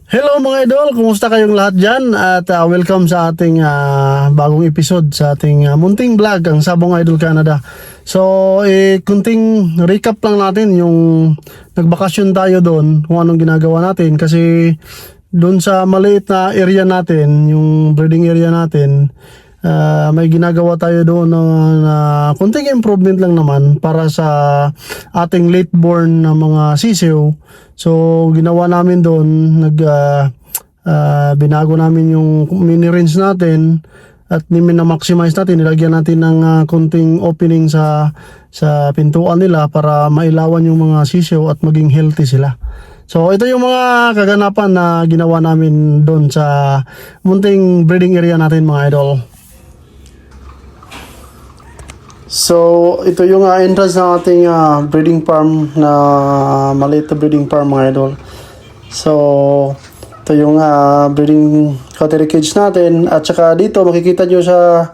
Hello mga idol, kumusta kayong lahat dyan? At welcome sa ating bagong episode sa ating munting vlog, ang Sabong Idol Canada. So, kunting recap lang natin yung nagbakasyon tayo doon, kung anong ginagawa natin. Kasi doon sa maliit na area natin, yung breeding area natin, may ginagawa tayo doon na kunting improvement lang naman para sa ating late born na mga sisiw. So ginawa namin doon, binago namin yung mini range natin at na-maximize natin, nilagyan natin ng kunting opening sa pintuan nila para mailawan yung mga sisiw at maging healthy sila. So ito yung mga kaganapan na ginawa namin doon sa munting breeding area natin mga idol. So, ito yung entrance ng ating breeding farm na maliit na breeding farm mga idol. So, ito yung breeding cottage cage natin. At saka dito, makikita nyo sa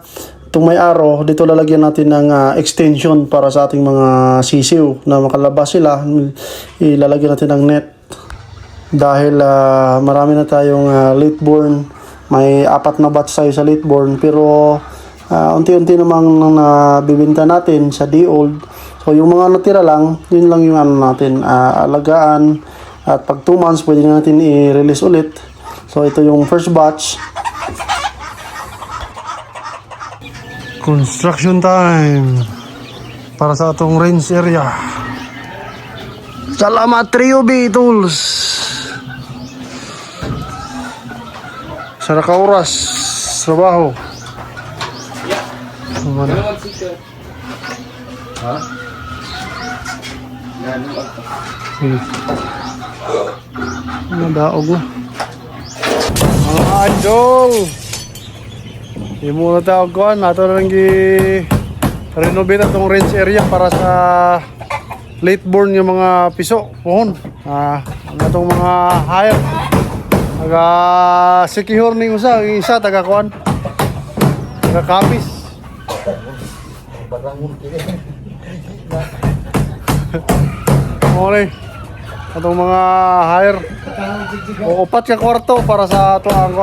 itong may arrow, dito lalagyan natin ng extension para sa ating mga sisiw na makalabas sila. Ilalagyan natin ng net. Dahil marami na tayong late born. May 4 na batch tayo sa late born. Pero unti-unti namang nabibenta natin sa day-old. So yung mga natira lang, yun lang yung natin, alagaan. At pag 2 months, pwede na natin i-release ulit. So ito yung first batch. Construction time para sa atong range area. Salamat Trio B Tools. Sa oras trabaho. Mana? Ha? Daog mo. Mga idol. Di muna tawag ko. Nato na lang i-renovate itong range area para sa late born yung mga piso. Puhon. Itong mga hire. Secure ning isa taga-kuan. Taga-kapis. Muli atong mga hire o 4 ka kwarto para sa ato ang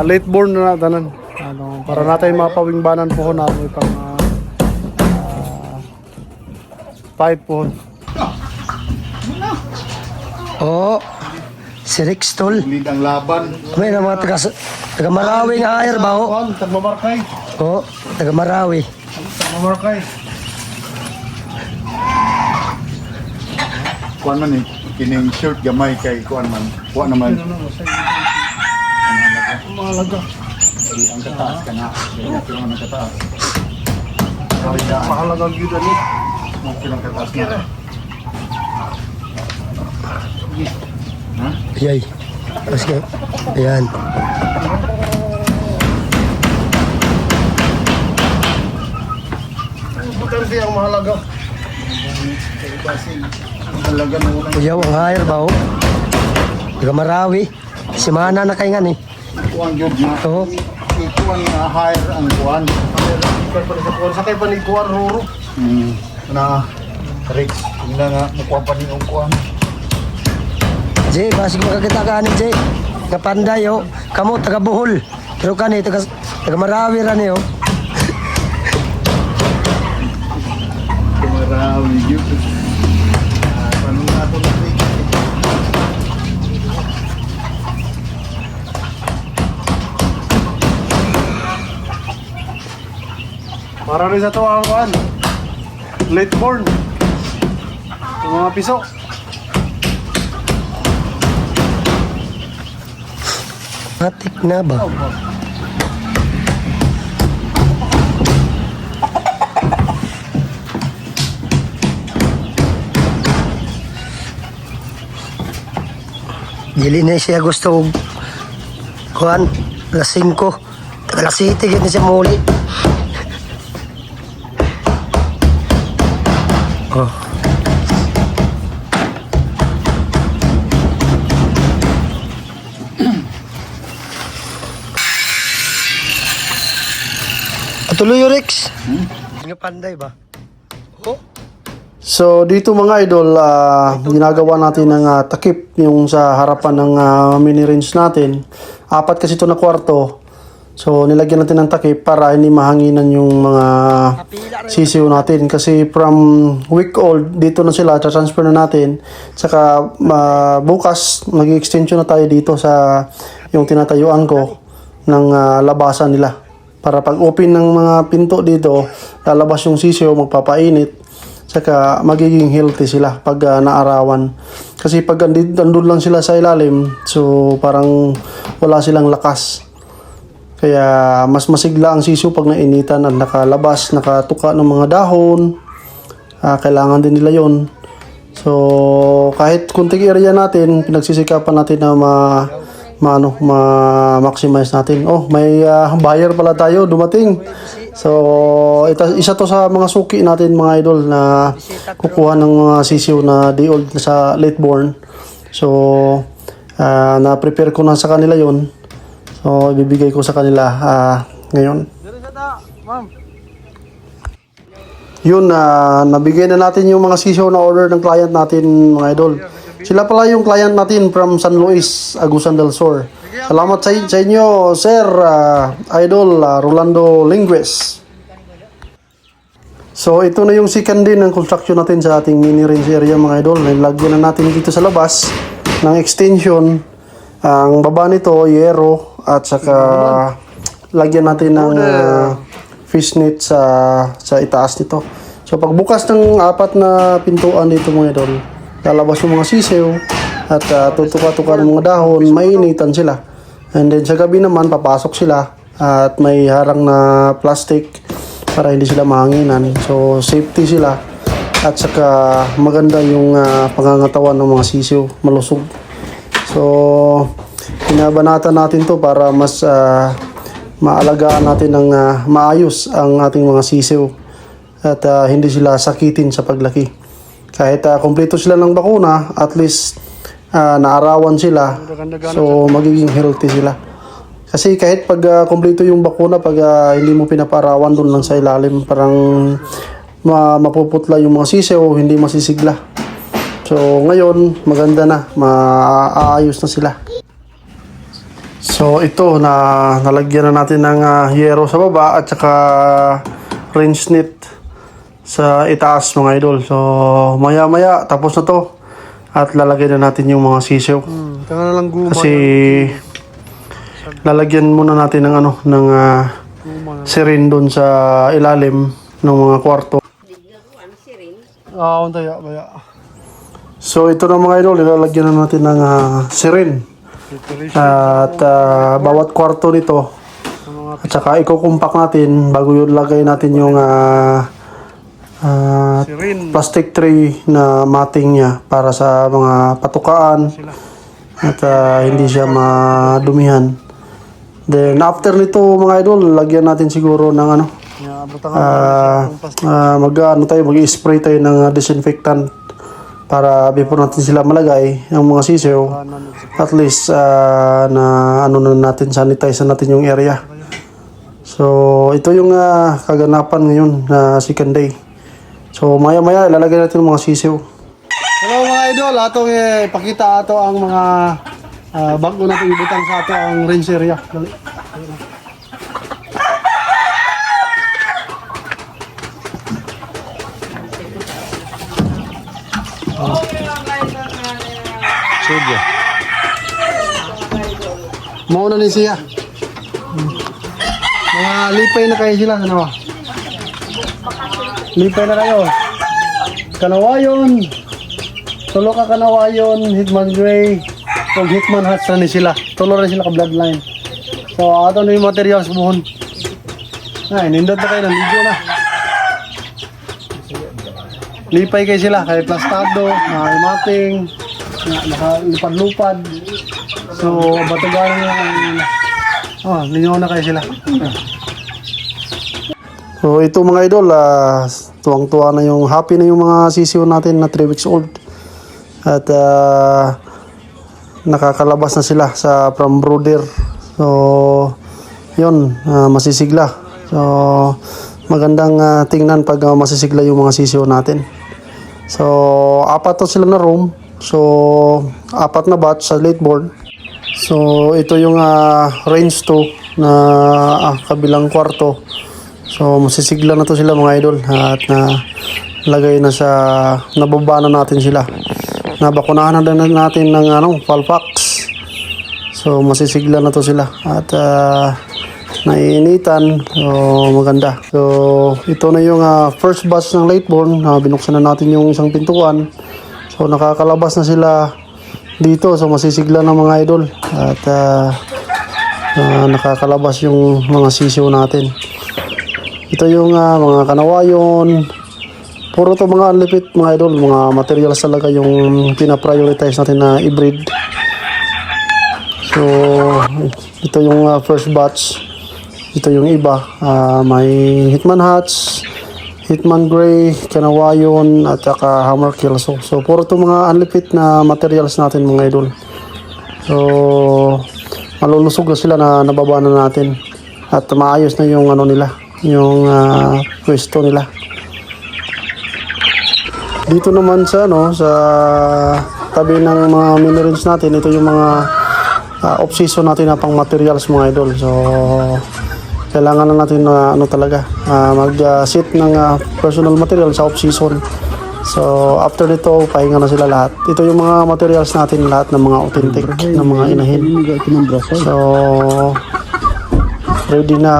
late born na tanan, para natin mapawingbanan po natin pang 5 po. Si Rextol. Hindi ang laban. May na mga taga Marawi nga hire ba ho? Tagmamarkay. Taga Marawi. Tagmamarkay. Kuan man eh. Kining shirt gamay kay kuan man. Kuan naman. Mahalaga. Ang kataas ka na. Pero ang kataas. Mahalaga gyud ani. Ang kataas na. Ha? Yay. Sige. Ayan. Bukan siya ang mahalaga. Talaga na unang Kuyaw ang hire ba ho? Taga Marawi. Si Mana na kay nga ni. kuan gyud na. Oo. Kuan na hire ang kuan. Sakay pa ni Kuan Roro. Na Rex, hindi nga nakuha pa niyo ang kuan. Jay, basig makakita ka ni Jay. Nga panday ho. Kamu taga Bohol. Pero kani taga Marawi ra ni ho. Marami yun. Paano na ito na rin? Para rin sa to ang kuan. Late born. Yung mga piso. Matik na ba? Dili na siya gusto kuan alas 5 taga alas 7 yun na siya muli. Tuloy yung Rex. Nga panday ba? So dito mga idol, ginagawa natin ng takip yung sa harapan ng mini range natin. 4 kasi ito na kwarto. So nilagyan natin ng takip para hindi mahanginan yung mga sisiw natin. Kasi from week old, dito na sila, transfer na natin. Saka bukas, mag-extension na tayo dito sa yung tinatayuan ko ng labasan nila. Para pag open ng mga pinto dito, lalabas yung sisiw, magpapainit. Saka magiging healthy sila pag naarawan. Kasi pag andun lang sila sa ilalim, so parang wala silang lakas. Kaya mas masigla ang sisiw pag nainitan at nakalabas, nakatuka ng mga dahon. Kailangan din nila yon. So kahit kunting area natin, pinagsisikapan natin na ma-maximize natin. Oh, may buyer pala tayo dumating. So, isa to sa mga suki natin mga idol na kukuha ng mga sisiw na day old sa late born. So, na-prepare ko na sa kanila yon. So, ibibigay ko sa kanila ngayon. Yun, nabigay na natin yung mga sisiw na order ng client natin mga idol. Sila pala yung client natin from San Luis, Agusan del Sur. Salamat sa inyo, Sir Idol Rolando Lingues. So, ito na yung second din ng construction natin sa ating mini range area mga idol. Nilagyan na natin dito sa labas ng extension. Ang baba nito, yero at saka lagyan natin ng fishnet sa itaas nito. So, pagbukas ng 4 na pintuan dito mga idol, lalabas yung mga sisiw at tutuka-tuka ng mga dahon, mainitan sila. And then sa gabi naman, papasok sila at may harang na plastic para hindi sila mahanginan. So, safety sila at saka maganda yung pangangatawan ng mga sisiw, malusog. So, pinabanatan natin to para mas maalagaan natin ng maayos ang ating mga sisiw at hindi sila sakitin sa paglaki. Kahit kumpleto sila ng bakuna, at least naarawan sila, so magiging healthy sila. Kasi kahit pag kumpleto yung bakuna, pag hindi mo pinaparawan doon lang sa ilalim, parang mapuputla yung mga sisiw, hindi masisigla. So ngayon, maganda na, maaayos na sila. So ito, nalagyan na natin ng yero sa baba at saka range net sa itaas mga idol. So maya tapos na to at lalagyan na natin yung mga sisiw. Kasi lalagyan muna natin ng sirin doon sa ilalim ng mga kwarto. So ito na mga idol, ilalagyan na natin ng sirin. At bawat kwarto nito at saka ikukumpak natin bago yung lagay natin yung plastic tray na mating niya para sa mga patukaan at hindi siya madumihan. Then after nito mga idol, lagyan natin siguro ng mag-spray tayo ng disinfectant para before natin sila malagay ang mga sisiw, at least na natin, sanitize natin yung area. So ito yung kaganapan ngayon na second day. So maya ilalagay natin yung mga sisiw. Hello mga idol, atong ipakita ato ang mga bago natin ibutang sa ato ang range area. Dali. Sige. Mauna ni siya. Mga lipay na kayo sila, ano? Lipay na kayo. Kanawayon. Tulo ka kanawayon, Hitman Gray. Kung Hitman Hats na ni sila. Tulo rin sila ka bloodline. So, ato na yung materials buhon. Ay, nindot na kayo, naligo na. Lipay kayo sila, kay plastado, mating, nakalupad-lupad. So, batagaan nyo lingaw na kayo sila. So, ito mga idol, tuwang-tuwa na yung, happy na yung mga sisiw natin na 3 weeks old. At nakakalabas na sila from brooder. So, yun, masisigla. So, magandang tingnan pag masisigla yung mga sisiw natin. So, apat to sila na room. So, apat na batch sa late board. So, ito yung range 2 na kabilang kwarto. So, masisigla na to sila mga idol. At lagay na sa, nababa na natin sila. Nabakunahan na din natin ng Valpax. So, masisigla na to sila. At naiinitan. So, maganda. So, ito na yung first batch ng late born. Binuksan na natin yung isang pintuan. So, nakakalabas na sila dito. So, masisigla na mga idol. At nakakalabas yung mga sisiw natin. Ito yung mga kanawayon. Puro to mga unlipit mga idol. Mga materials talaga yung pinaprioritize natin na i-breed. So, ito yung first batch. Ito yung iba. May Hitman Hats, Hitman Gray, Kanawayon, at saka Hammer Kill. So, puro to mga unlipit na materials natin mga idol. So, malulusog na sila na nababa na natin. At maayos na yung nila, yung pwesto nila. Dito naman sa sa tabi ng mga minerals natin, ito yung mga off-season natin na pang materials mga idol. So, kailangan na natin talaga mag-sit ng personal material sa off-season. So, after nito, pahinga na sila lahat. Ito yung mga materials natin lahat ng mga authentic, ng mga inahin. So, ready na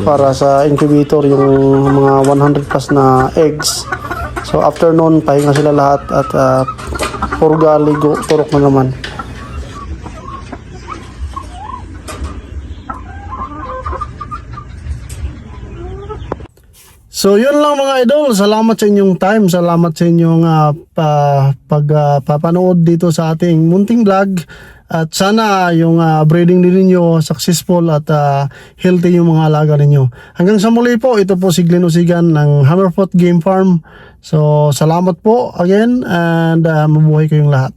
para sa incubator yung mga 100 plus na eggs. So, after noon, pahinga sila lahat at purga, ligo, turok na naman. So, yun lang mga idol. Salamat sa inyong time. Salamat sa inyong pagpapanood dito sa ating munting vlog. At sana yung breeding din ninyo successful at healthy yung mga alaga ninyo. Hanggang sa muli po, ito po si Glenn Usigan ng Hammerfoot Game Farm. So, salamat po again and mabuhay kayong lahat.